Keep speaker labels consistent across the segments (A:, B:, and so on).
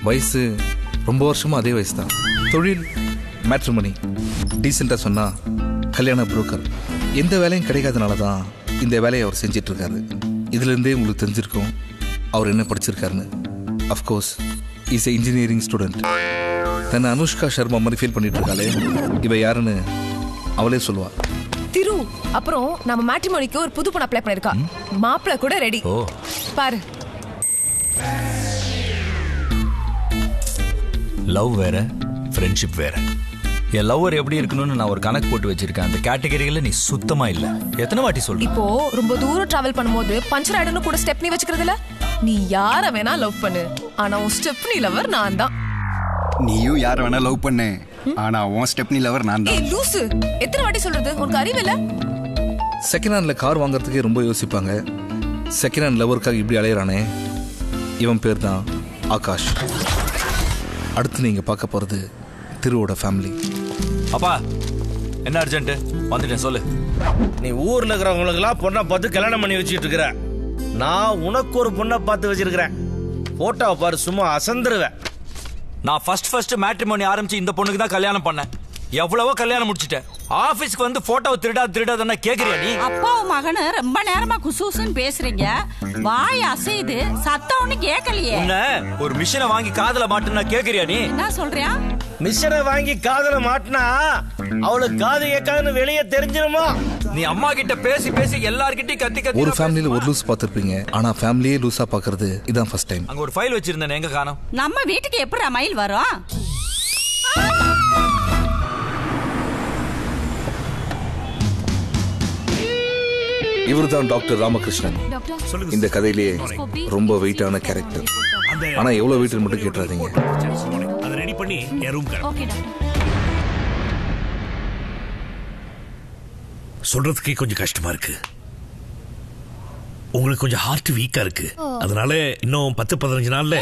A: வயசு ரொம்ப வருஷமாக அதே வயசு தான். தொழில் மேட்ரிமோனி, டீசெண்டாக சொன்னால் கல்யாண புரோக்கர். எந்த வேலையும் கிடைக்காதனால தான் இந்த வேலையை அவர் செஞ்சிட்ருக்காரு. இதுலேருந்தே உங்களுக்கு தெரிஞ்சிருக்கும் அவர் என்ன படிச்சிருக்காருன்னு. Of course is a engineering student. தன்னை அனுஷ்கா சர்மா மாதிரி ஃபீல் பண்ணிட்டு இருக்காளே, இவ யாருன்னு அவளே சொல்லுவா.
B: திரு, அப்புறம் நம்ம மேட்ரிமோனிக்கு ஒரு புது பொண்ணு அப்ளை பண்ணிருக்கா. மாப்பிள கூட ரெடி. பாரு.
C: லவ் வேற, ஃப்ரெண்ட்ஷிப் வேற. என் லவ்வர் எப்படி இருக்கணும்னு நான் ஒரு கணக்கு போட்டு வச்சிருக்கேன். அந்த கேட்டகரியில நீ சுத்தமா இல்ல. எத்தனை வாட்டி சொல்ற?
B: இப்போ ரொம்ப தூரம் டிராவல் பண்ணும்போது பஞ்சர் ஆயிடுன்னு கூட ஸ்டெப்னி வச்சுக்கிறதுல. நீ யார வேணா லவ் பண்ணு, ஆனா உன் ஸ்டெப்னி லவர் நான் தான்.
D: நீயும் யார வேணா லவ் பண்ணு, ஆனா உன் ஸ்டெப்னி லவர் நான் தான்.
B: ஏய் லூசு, எத்தனை வாட்டி சொல்றது? உனக்கு அறிவு இல்ல?
A: செகண்ட் ஹேண்ட்ல கார் வாங்குறதுக்கே ரொம்ப யோசிப்பாங்க. செகண்ட் ஹேண்ட் லவருக்காக இப்படி அலையிறானே, இவன் பேர் தான் ஆகாஷ். அடுத்து நீங்க பார்க்க போறது திருவோட ஃபேமிலி.
C: அப்பா என்ன அர்ஜென்ட்? வந்துட்டேன், சொல்லு.
E: நீ ஊர்ல இருக்கிறவங்களுக்கெல்லாம் பொண்ணை பார்த்து கல்யாணம் பண்ணி வச்சுட்டு இருக்கிற. நான் உனக்கு ஒரு பொண்ணை பார்த்து வச்சிருக்கிறேன். போட்டோவை பாரு, சும்மா அசந்துருவேன்.
C: நான் ஃபர்ஸ்ட் மேட்ரிமோனி ஆரம்பிச்சு இந்த பொண்ணுக்கு தான் கல்யாணம் பண்ணேன். எவ்வளவோ கல்யாணம் முடிச்சிட்டேன். ஆபீஸ்க்கு வந்து போட்டோவை திருடாதானே கேக்குறியா நீ?
F: அப்பாவும் மகனு ரொம்ப நேரமா குசூசுன்னு பேசுறீங்க. வாய் அசைது, சத்தம் ஒண்ணு கேட்கலையே.
C: என்ன ஒரு மிஷினை வாங்கி காதுல மாட்டுனா கேக்குறியா நீ?
F: என்ன சொல்றியா?
E: மிஷினை வாங்கி காதுல மாட்டினா அவளுக்கு காது கேட்காதுன்னு வெளியே தெரிஞ்சிருமா?
C: நீ அம்மா கிட்ட பேசி பேசி எல்லார்கிட்டயும் கத்தி
A: ஒரு ஃபேமிலியில ஒரு லூஸ் பார்த்திருப்பீங்க, ஆனா ஃபேமிலியே லூஸா பாக்குறது இதான் ஃபர்ஸ்ட் டைம்.
C: அங்க ஒரு ஃபைல் வச்சிருந்தேன், எங்க காணோம்?
F: நம்ம வீட்டுக்கு எப்படி மயில் வரும்?
A: இவர்தான் டாக்டர் ராமகிருஷ்ணன். இந்த கதையிலேயே ரொம்ப வெயிட்டான கேரக்டர். ஆனா எவ்வளவு வெயிட் மட்டும் கேட்டுறாதீங்க.
G: அதை ரெடி பண்ணி என் ரூம் சொல்றதுக்கே கொஞ்சம் கஷ்டமா இருக்கு. உங்களுக்கு கொஞ்சம் ஹார்ட் வீக்கா இருக்கு. அதனால இன்னும் 10-15 நாள்ல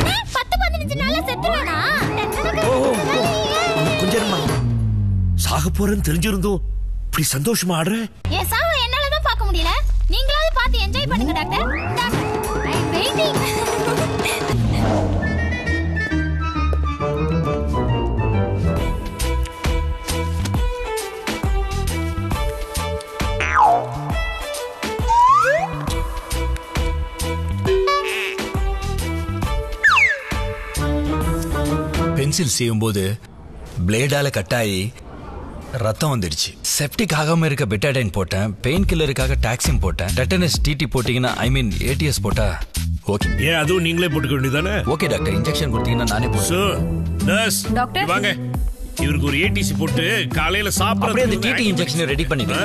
G: கொஞ்சம் சாக போறேன்னு தெரிஞ்சிருந்தோம். இப்படி சந்தோஷமா ஆடுற.
H: என் சாவை என்னாலதான் பார்க்க முடியல. நீங்களாவது பார்த்து என்ஜாய் பண்ணுங்க doctor. I am waiting.
C: Pencil செய்யும் போது பிளேடால கட்டாயி ரத்தம் வந்துடுச்சு. செப்டிக் ஆகாம இருக்க பெட்டாடைன் போட்டேன். பெயின் கில்லருக்காக டாக்ஸின் போட்டேன். டெட்டனஸ் டிடி போட்டீங்கன்னா ஏடிஎஸ் போட்டா ஓகே.
G: ஏன் அதுவும் நீங்களே போட்டுக்க வேண்டியதானே?
C: ஓகே டாக்டர், இன்ஜெக்ஷன் கொடுத்தீங்கன்னா நானே போடுறேன்.
B: டாக்டர்
G: வாங்க, இவருக்கு ஒரு ஏடிசி போட்டு காலையில சாப்பிடுறது.
C: அந்த டிடி இன்ஜெக்ஷன் ரெடி பண்ணிடுங்க.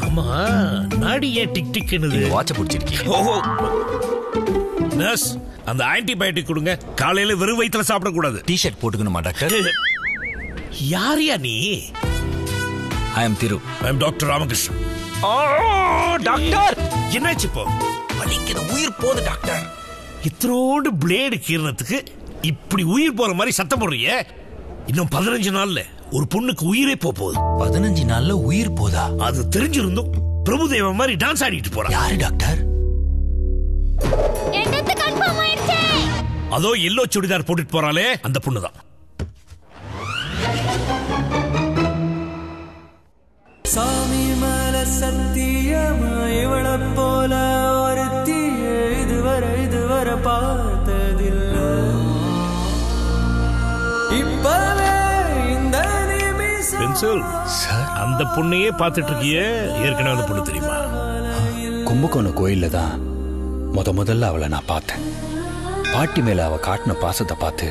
G: ஆமா, நாடி ஏன் டிக் டிக்னுது?
C: வாட்ச பிடிச்சிருக்கீங்க.
G: நர்ஸ், அந்த ஆன்டிபயோட்டிக் கொடுங்க. காலையில வெறும் வயித்துல சாப்பிடக்கூடாது.
C: டி-ஷர்ட் போட்டுக்கணுமா டாக்டர்?
G: யாரியா நீ?
C: I am Thiru.
G: I am doctor Ramakrishnan.
C: Doctor
G: என்னாச்சு இப்போ?
C: வலிக்குது, உயிர் போகுது டாக்டர்.
G: இத்தனோடு பிளேடு கீரணத்துக்கு இப்படி உயிர் போற மாதிரி சத்தம் போடுறீங்க. இன்னும் 15 நாள்ல ஒரு பொண்ணுக்கு உயிரே போகுது.
C: 15 நாள்ல உயிர் போதா?
G: அது தெரிஞ்சிருந்தும் பிரபுதேவ மாதிரி டான்ஸ் ஆடிட்டு போறா.
C: யாரு டாக்டர்?
G: அதோ எல்லோ சுடிதார் போட்டுட்டு போறாளே, அந்த பொண்ணுதான்.
I: சாமி மேல சத்தியமா இவள போல ஒருத்திய இதுவரை பார்த்ததில்லை. இப்பவே இந்த
G: பென்சில் அந்த பொண்ணையே பார்த்துட்டு இருக்கிய. ஏற்கனவே அந்த பொண்ணு தெரியுமா?
J: கும்பகோணம் கோயில்ல தான் முதல்ல அவளை நான் பார்த்தேன். பாட்டி மேல அவ காட்டின பாசத்தை பார்த்து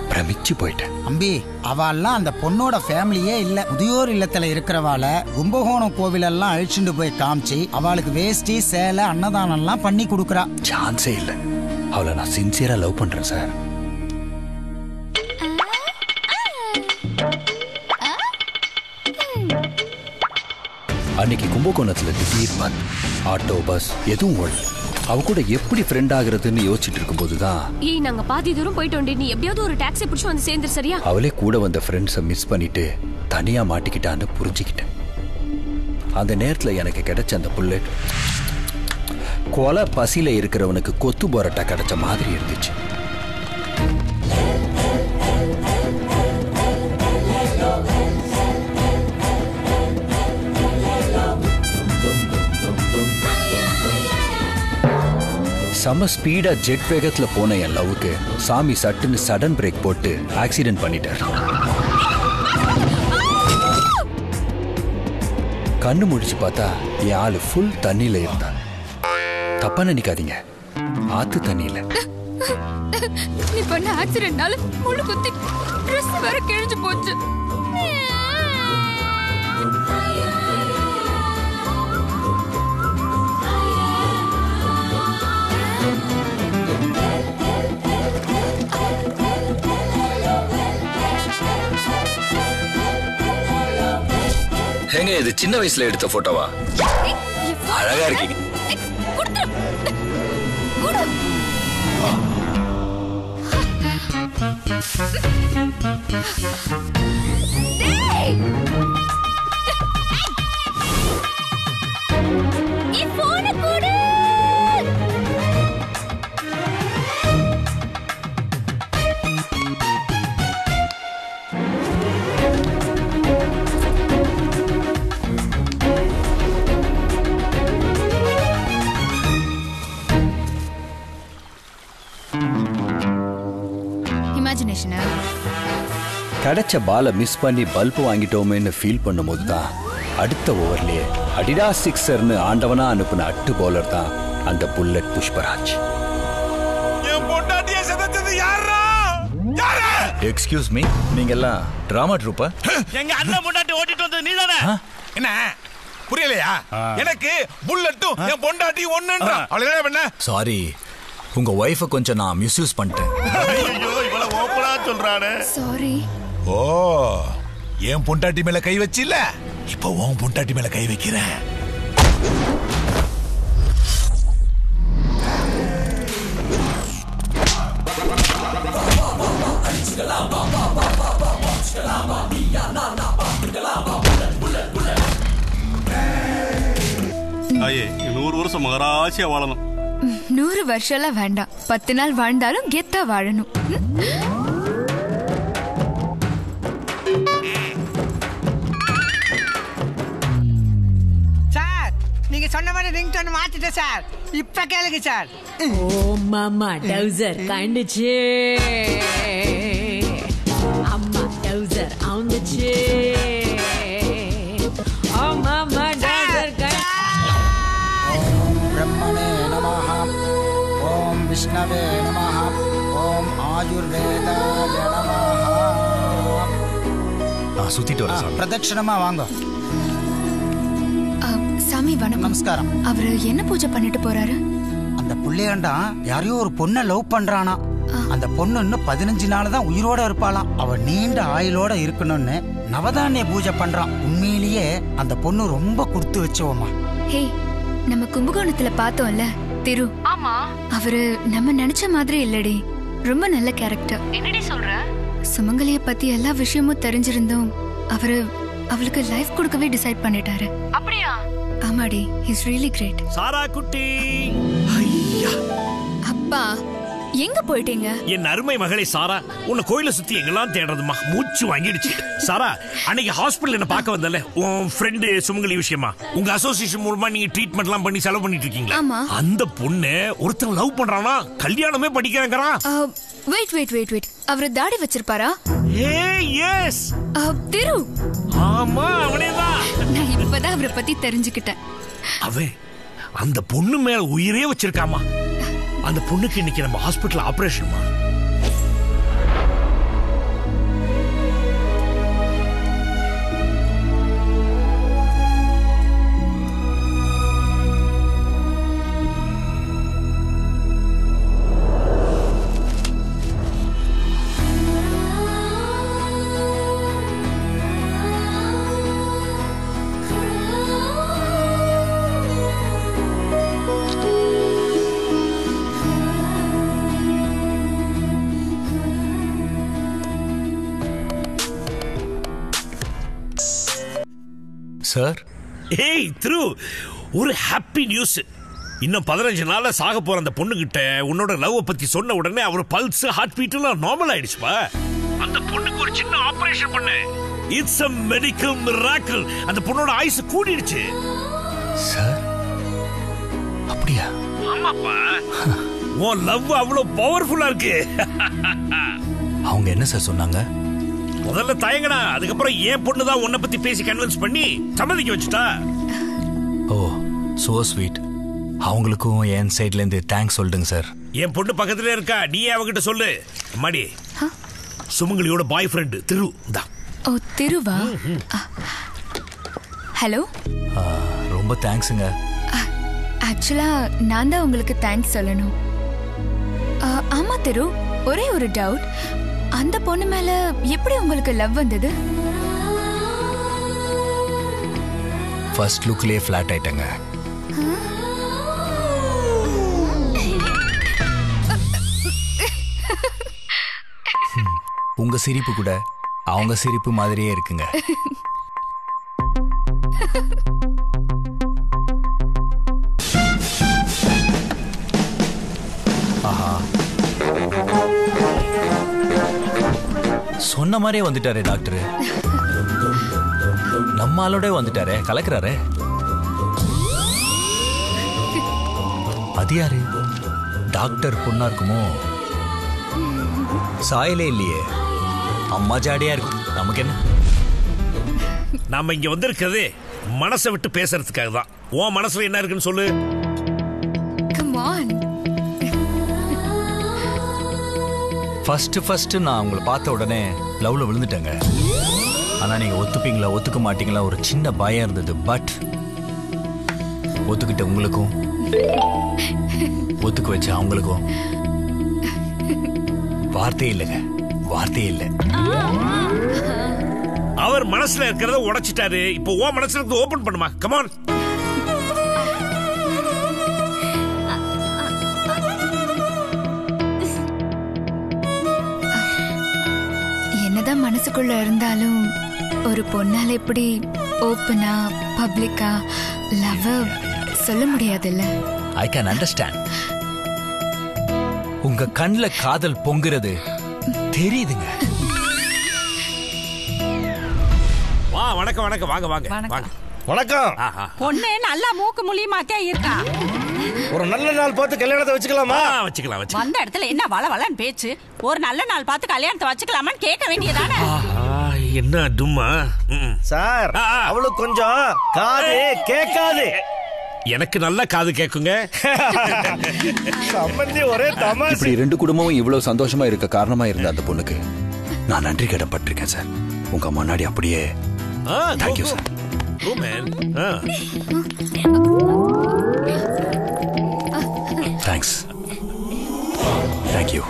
J: பிரமிச்சு போயிட்டேன்.
K: அம்பி, அவெல்லாம் அந்த பொண்ணோட ஃபேமிலியே இல்ல. முதியோர் இல்லத்துல இருக்கிறவாள கும்பகோணம் கோவிலெல்லாம் அழிச்சுட்டு போய் காமிச்சு அவளுக்கு வேஷ்டி சேலை அன்னதானம் எல்லாம் பண்ணி கொடுக்கறா.
J: சான்ஸே இல்ல. அவளை நான் சின்சியரா லவ் பண்றேன் சார். அன்னைக்கு கும்பகோணத்துல திடீர் பந்த், ஆட்டோ பஸ் எதுவும் ஓடல. அவ கூட எப்படி ஃப்ரெண்ட் ஆகுறதுன்னு யோசிச்சுட்டு இருக்கும் போதுதான்
H: நாங்க பாதி தூரம் போயிட்டோம். நீ எப்படியாவது ஒரு டாக்ஸி பிடிச்சு வந்து சேர்ந்து சரியா?
J: அவளே கூட வந்த ஃப்ரெண்ட்ஸை மிஸ் பண்ணிட்டு தனியா மாட்டிக்கிட்டான்னு புரிஞ்சுக்கிட்டேன். அந்த நேரத்துல எனக்கு கிடைச்ச அந்த புல்லட் கொலை பசியில இருக்கிறவனுக்கு கொத்து போராட்டா கிடைச்ச மாதிரி இருந்துச்சு. சம ஸ்பீடா ஜெட் வேகத்துல போன என் லவ்வுக்கு சாமி சட்டுன்னு சடன் பிரேக் போட்டு ஆக்சிடென்ட் பண்ணிட்டார். கண்ணு முடிச்சு பார்த்தா என் ஆளு ஃபுல் தண்ணியில இருந்தான். தப்பா நினைக்காதீங்க, ஆத்து தண்ணியில.
L: நீ பண்ண ஆக்சிடென்ட்னால முழு குத்தி ட்ரெஸ் வேற கிழிஞ்சு போச்சு.
J: ஏங்க இது சின்ன வயசுல எடுத்த போட்டோவா? அழகா இருக்கீங்க. கிடைச்ச பால மிஸ் பண்ணி பல்பு வாங்கிட்டோமேன்னு ஃபீல் பண்ணும்போது தான் அடுத்த ஓவர்லயே அடிடா சிக்ஸர்னு ஆண்டவனா அனுப்புன அட்டு பவுலர் தான் அந்த புல்லட் புஷ்பராஜ்.
C: எக்ஸ்கியூஸ் மீ, நீங்க எல்லாம் டிராமா ட்ரூப்பா?
E: எங்க அண்ணன் பொண்டாட்டி ஓட்டிட்டு வந்தது நீதானே?
M: என்ன புரியலையா? எனக்கு புல்லட்டும் என் பொண்டாட்டி ஒண்ணுன்றா. அவளே பண்ண.
C: சாரி, உங்க வைஃபை கொஞ்சம் நான் மிஸ்யூஸ் பண்ணிட்டேன்.
M: ஐயோ இவ்வளவு ஓப்பனா சொல்றானே.
L: சாரி.
M: ஓ, என் பொண்டாட்டி மேல கை வச்சில்ல, இப்போ உன் பொண்டாட்டி மேல கை வைக்கிறேன்.
N: ஐயே 100 வருஷம் மகராசியா வாழணும்.
L: 100 வருஷம்லாம் வேண்டாம், 10 நாள் வாழ்ந்தாலும் கெத்தா வாழணும்.
O: சார், நீங்க சொன்ன மாதிரி ரிங்டோன் மாத்திட்டேன் சார். இப்ப கேளுங்க சார்.
P: ஓ மாமா டவுசர் கண்டுச்சு, அம்மா டவுசர் ஆந்துச்சு. ஓ மாமா டவுசர்
K: ஓம் பிரம்மணே நமஹ, ஓம் விஷ்ணவே நமஹ, ஓம் ஆயுர்வேதாய நமஹ.
C: நான் சுத்திட்டு வரேன் சாமி.
K: பிரதட்சணமா வாங்க.
L: சாமி வணக்கம்.
K: நமஸ்காரம்.
L: அவரு என்ன பூஜை பண்ணிட்டு போறாரு?
K: அந்த புள்ளையாண்டா யாரையோ ஒரு பொண்ணை லவ் பண்றானா. அந்த பொண்ணு இன்னும் 15 நாள் தான் உயிரோட இருப்பாளாம். அவ நீண்ட ஆயுளோட இருக்கணும்னு நவதானிய பூஜை பண்றான். உண்மையிலேயே அந்த பொண்ணு ரொம்ப கொடுத்து வச்சோமா.
L: ஹே, நம்ம கும்பகோணத்துல பார்த்தோம்ல திரு. ஆமா, அவரு நம்ம நினைச்ச மாதிரி இல்லடி. ரொம்ப நல்ல கேரக்டர். என்னடி சொல்ற? சுமங்கலிய பத்தி எல்லா விஷயமும் தெரிஞ்சிருந்தோம் அவரு அவளுக்கு லைஃப் கொடுக்கவே டிசைட் பண்ணிட்டாரு. அப்படியா? ஆமாடி, இஸ் ரியலி கிரேட்.
G: சாரா குட்டி,
L: அப்பா எங்க போயிட்டீங்க?
G: என் அருமை மகளே சாரா, உன்னை கோயில சுத்தி எங்கெல்லாம் தேடுறதுமா, மூச்சு வாங்கிடுச்சு. சாரா, அன்னைக்கு ஹாஸ்பிடல் என்ன பார்க்க வந்தல, உன் ஃப்ரெண்டு சுமங்கலி விஷயமா உங்க அசோசியேஷன் மூலமா நீங்க ட்ரீட்மெண்ட்லாம் பண்ணி செலவு பண்ணிட்டு இருக்கீங்களா?
L: ஆமா.
G: அந்த பொண்ணு ஒருத்தன் லவ் பண்றானா, கல்யாணமே படிக்கிறாங்கறான்.
L: வெயிட் வெயிட் வெயிட் வெயிட், அவரு தாடி வச்சிருப்பாரா?
G: ஏய் எஸ்,
L: திரு.
G: ஆமா, அவனேதான்.
L: நான் இப்பதான் அவரை பத்தி தெரிஞ்சுக்கிட்டேன்.
G: அவன் அந்த பொண்ணு மேல உயிரே வச்சிருக்காமா. அந்த பொண்ணுக்கு இன்னைக்கு நம்ம ஹாஸ்பிடல் ஆபரேஷன்மா.
C: சார்,
G: ஏய் த்ரூ, ஒரு ஹாப்பி நியூஸ். இன்னும் 15 நாள்ல சாக போற அந்த பொண்ணுகிட்ட உன்னோட லவ் பத்தி சொன்ன உடனே அவர் பல்ஸ் ஹார்ட் பீட் எல்லாம் நார்மல் ஆயிடுச்சுப்பா. அந்த பொண்ணுக்கு ஒரு சின்ன ஆபரேஷன் பண்ணு. It's a medical miracle. அந்த பொண்ணோட ஆயுசு கூடிடுச்சு.
C: சார் அப்படியா?
G: ஆமாப்பா. உன் லவ் அவ்வளவு பவர்ஃபுல்லா இருக்கு.
C: அவங்க என்ன சார் சொன்னாங்க?
G: முதல்ல தயங்கடா, அதுக்கப்புறம் ஏன் பொண்ணுதான் உன்னை பத்தி பேசி கன்வின்ஸ் பண்ணி சம்மதிக்க வச்சுட்டா.
C: ஓ சோ ஸ்வீட். அவங்களுக்கும் என் சைட்ல இருந்து தேங்க்ஸ் சொல்லுங்க சார்.
G: என் பொண்ணு பக்கத்துல இருக்கா, நீயே அவகிட்ட சொல்லு. அம்மாடி, சுமங்கலியோட பாய் ஃப்ரெண்ட் திரு தான்.
L: ஓ திருவா? ஹலோ.
C: ரொம்ப தேங்க்ஸுங்க.
L: ஆக்சுவலா நான் தான் உங்களுக்கு தேங்க்ஸ் சொல்லணும். ஆமா திரு, ஒரே ஒரு டவுட். அந்த பொண்ணு மேல எப்படி உங்களுக்கு லவ் வந்தது?
C: ஃபர்ஸ்ட் லுக்லயே ஃபிளாட் ஆயிட்டங்க. உங்க சிரிப்பு கூட அவங்க சிரிப்பு மாதிரியே இருக்குங்க. ஆஹா, சொன்ன மாதிரியே வந்துட்டாரே டாக்டர். நம்ம ஆளோட வந்துட்டாரே, கலக்குறாரே. அது யாரு? டாக்டர் பொண்ணா இருக்குமோ? சாயலே இல்லையே, அம்மா ஜாடியா இருக்கும். நமக்கு என்ன?
G: நாம இங்க வந்திருக்கிறது மனசை விட்டு பேசுறதுக்காக தான். உன் மனசுல என்ன இருக்குன்னு சொல்லு.
L: Come on.
C: ஃபர்ஸ்ட் நான் உங்களை பார்த்த உடனே லவ்ல விழுந்துட்டேங்க. ஆனா நீங்க ஒத்துப்பீங்களா ஒத்துக்க மாட்டீங்களா ஒரு சின்ன பயம் இருந்தது. பட் ஒத்துக்கிட்ட உங்களுக்கும் ஒத்துக்க வச்ச அவங்களுக்கும் வார்த்தையே இல்லைங்க, வார்த்தையே இல்லை.
G: அவர் மனசுல இருக்கிறத உடைச்சிட்டாரு. இப்போ உன் மனசுல இருந்து ஓபன் பண்ணுமா? Come on.
L: என்னதான் மனசுக்குள்ள இருந்தாலும் ஒரு பொண்ணால எப்படி ஓப்பனா பப்ளிக்கா லவ் சொல்ல முடியாதுல்ல.
C: I can understand. உங்க கண்ணுல காதல் பொங்குறது தெரியுதுங்க.
G: வா, வணக்கம் வணக்கம், வாங்க வாங்க வாங்க. வணக்கம்.
F: பொண்ணு நல்லா மூக்கு மூலியமாத்தே இருக்கா.
E: ஒரு நல்ல நாள் பார்த்து கல்யாணத்தை வச்சுக்கலாமா?
G: வச்சுக்கலாம்.
F: வந்த இடத்துல என்ன வளவளன்னு பேச்சு. ஒரு நல்ல நாள் பார்த்து கல்யாணத்தை வச்சுக்கலாமான்னு கேட்க வேண்டியதானே.
G: என்ன டும்மா
E: சார், அவளுக்கு கொஞ்சம் காது கேட்காது.
G: எனக்கு நல்ல காது கேக்குங்க.
E: சம்பந்தி ஒரே தமாஷ்.
J: இப்படி 2 குடும்பமும் இவ்வளவு சந்தோஷமா இருக்க காரணமா இருந்த அந்த பொண்ணுக்கு நான் நன்றி கடன் பட்டிருக்கேன் சார். உங்க முன்னாடி அப்படியே தேங்க்யூ சார். தேங்க்ஸ். தேங்க்யூ.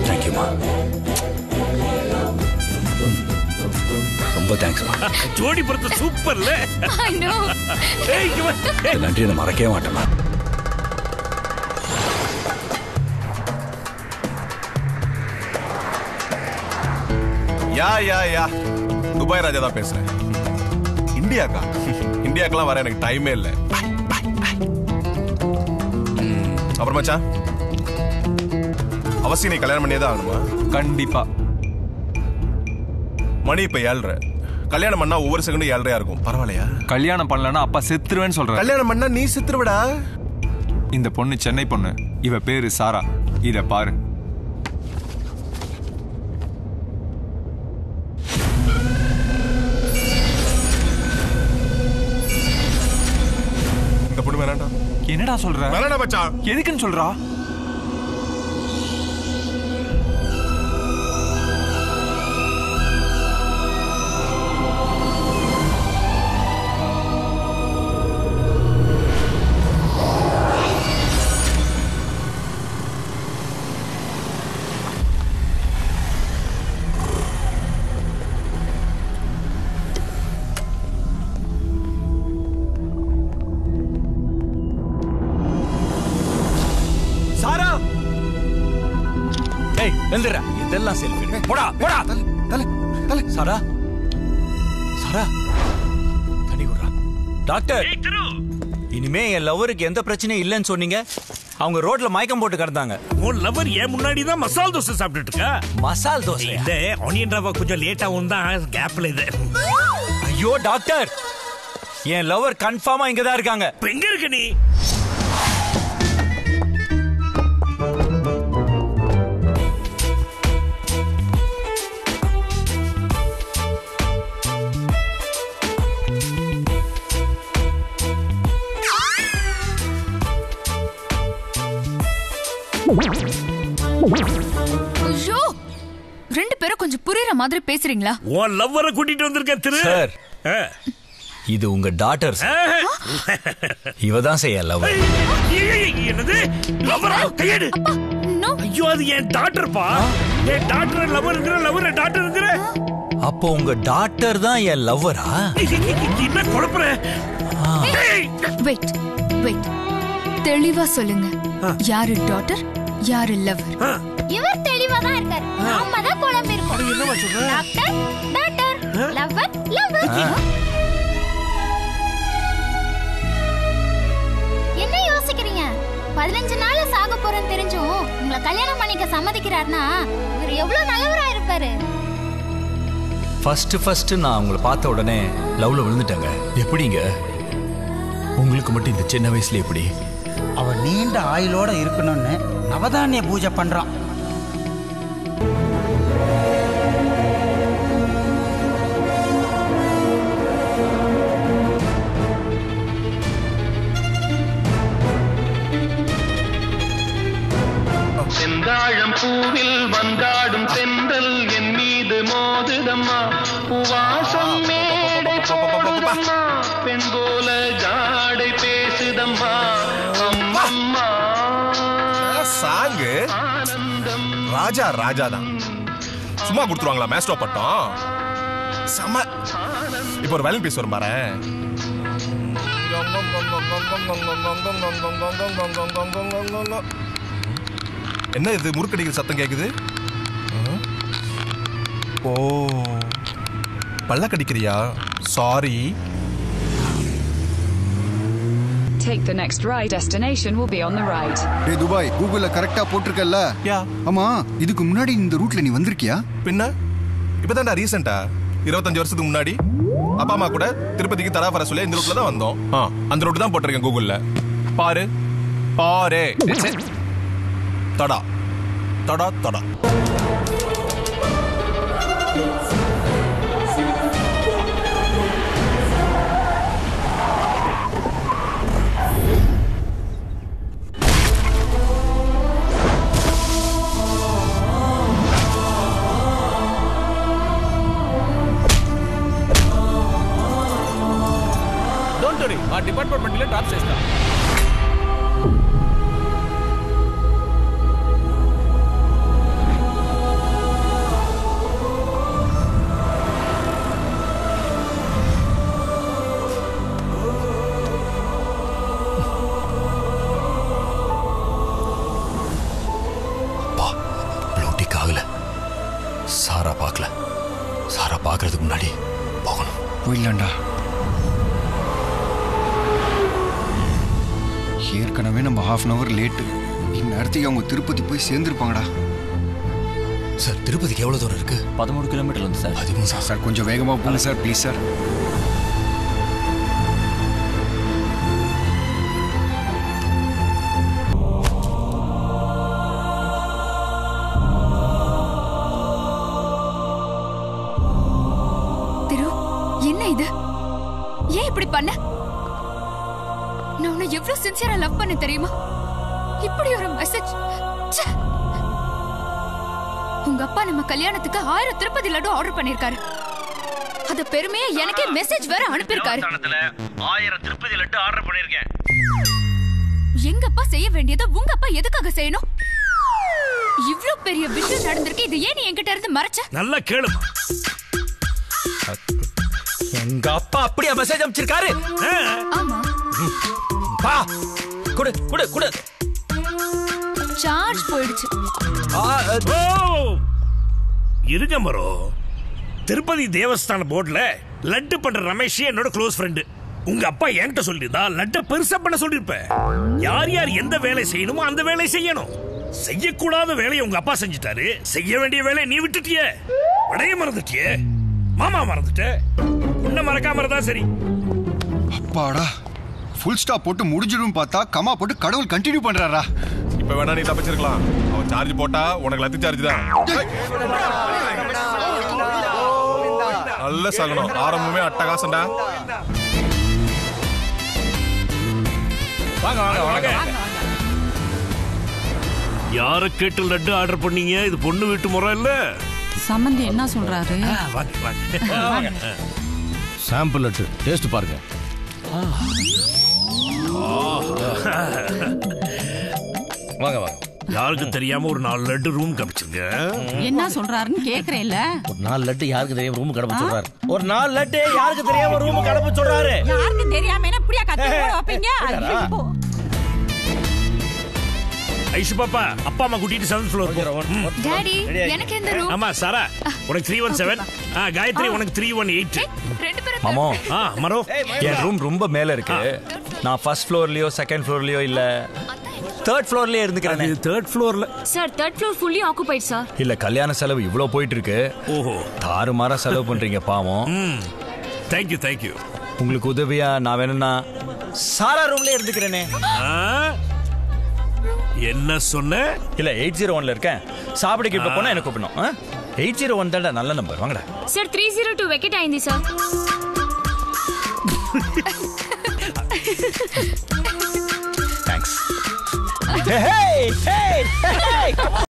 J: தேங்க்யூமா. ரொம்ப தேங்க்ஸ்மா.
G: ஜோடி பொறுத்த சூப்பர்ல.
L: I know.
J: நன்றி நான் மறக்கவே மாட்டேமா.
M: யா துபாய் ராஜா தான் பேசுறேன். இந்தியாக்கெல்லாம் வர எனக்கு டைமே இல்லை. அப்புறம் மச்சான், அவசியம் நீ கல்யாணம் பண்ணியே தான் ஆகணுமா? கண்டிப்பா. மணி இப்ப 7:30. கல்யாணம் பண்ணா ஒவ்வொரு செகண்டும் 7:30 இருக்கும். பரவாயில்லையா?
Q: கல்யாணம் பண்ணலன்னா அப்பா செத்துருவேன்னு சொல்றேன்.
M: கல்யாணம் பண்ணா நீ செத்துருவடா.
Q: இந்த பொண்ணு சென்னை பொண்ணு. இவ பேரு சாரா. இத பாரு.
M: இந்த பொண்ணு வேணாண்டா.
Q: என்னடா சொல்ற?
M: வேணாடா மச்சான்.
Q: எதுக்குன்னு சொல்றா?
C: எழுந்துறா. இதெல்லாம் செல்ஃபி. போடா போடா. சாரா சாரா தண்ணி குடுறா. டாக்டர் இனிமே என் லவருக்கு எந்த பிரச்சனையும் இல்லைன்னு சொன்னீங்க. அவங்க ரோட்ல மயக்கம் போட்டு கிடந்தாங்க.
G: உன் லவர் ஏன் முன்னாடி தான் மசால் தோசை சாப்பிட்டுட்டு இருக்கா?
C: மசால் தோசை
G: இந்த ஆனியன் ரவா கொஞ்சம் லேட்டாகவும் தான் கேப்ல இது.
C: ஐயோ டாக்டர், என் லவர் கன்ஃபார்மா இங்க தான் இருக்காங்க.
G: எங்க இருக்க நீ?
L: ஐயோ, ரெண்டு பேரும் கொஞ்சம் புரியுற மாதிரி பேசுறீங்களா?
G: உன் லவ்வரை கூட்டிட்டு வந்திருக்கேன் திரு.
C: சார், இது உங்க டாட்டர். இவ தான் செய்ய லவர்.
G: என்னது லவரா? கையெடு. ஐயோ, அது என் டாட்டர்ப்பா. என் டாட்டர் லவர்ங்கற, லவர் டாட்டர்ங்கற.
C: அப்போ உங்க டாட்டர் தான் என் லவ்வரா?
G: என்ன குழப்பற?
L: வெயிட் வெயிட், தெளிவா சொல்லுங்க. யாரு டாட்டர், யாரு லவர்?
H: இவர் தெளிவா தான் இருக்காரு. நாம தான் குழம்பி இருக்கோம்.
G: என்னமா சொல்ற?
H: Doctor doctor, lover lover. என்ன யோசிக்கிறீங்க? 15 நாள்ல சாக போறேன்னு தெரிஞ்சும் உங்களை கல்யாணம் பண்ணிக்க சம்மதிக்கிறாருன்னா இவர் எவ்வளவு நல்லவரா இருப்பாரு.
C: ஃபர்ஸ்ட் நான் உங்களை பார்த்த உடனே லவ்ல விழுந்துட்டேங்க. எப்படிங்க உங்களுக்கு மட்டும் இந்த சின்ன வயசுல எப்படி?
K: அவன் நீண்ட ஆயுளோட இருக்கணும்னு நவதானிய பூஜை பண்றான்.
R: செந்தாழம் பூவில் வந்தாடும் தென்றல் என் மீது மோதுதம்மா. பூவாசம் மேடை போடுதம்மா, பெண் போல ஜாடை பேசுதம்மா. அம்மம்மா
M: சாங்கு ராஜா ராஜா தான். சும்மா கொடுத்துருவாங்களா மேஸ்ட்ரோ பட்டம்? செம. இப்போ ஒரு வேலன் பீஸ் வரும் பாரு. என்ன இது முறுக்கடிக்கிற சத்தம் கேக்குது? ஓ, பல்ல கடிக்கிறியா? Sorry.
S: Take the next right destination will be on the right.
D: டேய் துபாய், கூகுள்ல கரெக்ட்டா போட்டுருக்கல்ல? ஆமா, இதுக்கு முன்னாடி இந்த ரூட்ல நீ வந்திருக்கியா?
M: பின்ன இப்பதான்டா ரீசெண்டா 25 வருஷத்துக்கு முன்னாடி அப்பா அம்மா கூட திருப்பதிக்கு தடா வர சொல்லி இந்த ரூட்ல தான் வந்தோம். அந்த ரூட் தான் போட்டிருக்கேன் கூகுள்ல. பாரு பாரு. தடா தடா தடா.
T: డోంట్ వరీ, మా డిపార్ట్మెంట్లో డ్రాప్ చేస్తాం.
C: சாரா பார்க்கல. சாரா பார்க்கறதுக்கு முன்னாடி போகணும்.
D: போயிடலாம்டா. ஏற்கனவே நம்ம 1/2 hour லேட்டு. இந்நேரத்துக்கு அவங்க திருப்பதி போய் சேர்ந்துருப்பாங்கடா.
C: சார், திருப்பதிக்கு எவ்வளோ தூரம் இருக்கு?
T: 13 கிலோமீட்டர் வந்து சார்.
C: 13.
D: சார் கொஞ்சம் வேகமாக போங்க சார், ப்ளீஸ் சார்.
L: இப்படி பண்ண? நான் உன்னை எவ்வளவு சின்சியரா லவ் பண்ண தெரியுமா? இப்படி ஒரு மெசேஜ். உங்க அப்பா நம்ம கல்யாணத்துக்கு 1000 திருப்பதி லட்டு ஆர்டர் பண்ணிருக்காரு. அத பெருமையா எனக்கே மெசேஜ் வேற அனுப்பியிருக்காரு.
E: 1000 திருப்பதி லட்டு ஆர்டர் பண்ணிருக்கேன்.
L: எங்க அப்பா செய்ய வேண்டியதை உங்க அப்பா எதுக்காக செய்யணும்? இவ்ளோ பெரிய விஷயம் நடந்திருக்கு, இது ஏன் நீ என்கிட்ட இருந்து மறைச்ச?
G: நல்லா கேளு.
C: எங்க அப்பா அப்படியே மெசேஜ் அனுப்பிச்சிருக்காரு.
L: ஆமா.
C: பா குடு குடு குடு.
L: சார்ஜ் போயிடுச்சு.
G: இருங்க மரோ. திருப்பதி தேவஸ்தான போர்ட்ல லட்டு பண்ற ரமேஷ் என்னோட க்ளோஸ் ஃப்ரெண்டு. உங்க அப்பா என்கிட்ட சொல்லிருந்தா லட்டை பெருசா பண்ண சொல்லிருப்ப. யார் யார் எந்த வேலை செய்யணுமோ அந்த வேலை செய்யணும். செய்யக்கூடாத வேலையை உங்க அப்பா செஞ்சுட்டாரு. செய்ய வேண்டிய வேலையை நீ விட்டுட்டியே. வடைய மறந்துட்டியே. மாமா மறந்துட்ட. உன்ன மறக்காம இருந்தா சரி.
D: அப்பாடா, ஃபுல் ஸ்டாப் போட்டு முடிஞ்சிடும் பார்த்தா கமா போட்டு கடவுள் கண்டினியூ பண்றாரா.
M: இப்ப வேணா நீ தப்பிச்சிருக்கலாம். அவன் சார்ஜ் போட்டா உனக்கு லத்தி சார்ஜ் தான். நல்ல சகனம். ஆரம்பமே அட்டகாசம்டா.
G: வாங்க வாங்க வாங்க. யார கேட்டு லட்டு ஆர்டர் பண்ணீங்க? இது பொண்ணு வீட்டு முறை இல்ல.
F: சம்பந்தி என்ன சொல்றாரு?
G: வாங்க.
E: சாம்பிள் லட்டு டேஸ்ட் பாருங்க. வாங்க வாங்க.
G: யாருக்கு தெரியாம ஒரு 4 லட்டு ரூம் கமிச்சுங்க.
F: என்ன சொல்றாருன்னு கேக்குறேன்ல.
E: ஒரு 4 லட்டு யாருக்கு தெரியாம ரூம் கடப்பு சொல்றாரு. ஒரு 4 லட்டு யாருக்கு தெரியாம ரூம் கடப்பு சொல்றாரு.
F: யாருக்கு தெரியாம என்ன இப்படியா கத்தி போட வைப்பீங்க?
G: ஐஷு பாப்பா, அப்பா அம்மா கூட்டிட்டு 7th ஃப்ளோர் போ.
L: டாடி, எனக்கு எந்த ரூம்?
G: ஆமா சாரா, உனக்கு 317. காயத்ரி உனக்கு 318.
L: ரெண்டு பேரும்
C: மாமோ,
G: மரோ
C: என் ரூம் ரொம்ப மேல இருக்கு. நான் ஃபர்ஸ்ட் ஃப்ளோர்லயோ செகண்ட் ஃப்ளோர்லயோ இல்ல 3rd ஃப்ளோர்லயே இருந்துக்கிறேன்.
G: 3rd ஃப்ளோர்ல
L: sir 3rd floor fully occupied sir.
C: இல்ல கல்யாண செலவு இவ்ளோ போயிட்டு இருக்கு.
G: ஓஹோ,
C: தாறுமாறா செலவு பண்றீங்க பாவம்.
G: Thank you.
C: உங்களுக்கு உதவியா நான் வேணும்னா சாரா ரூம்லயே இருந்துக்கிறேனே.
G: என்ன சொன்ன?
C: இல்ல 801ல இருக்கேன். சாப்பிடுக்கு இப்ப போனா எனக்கு கூப்பிடணும். 801 தான்டா நல்ல நம்பர். வாங்கடா
L: சார். 302 వెకెట్ అయింది సార్.
C: థ్యాంక్స్. హే హే హే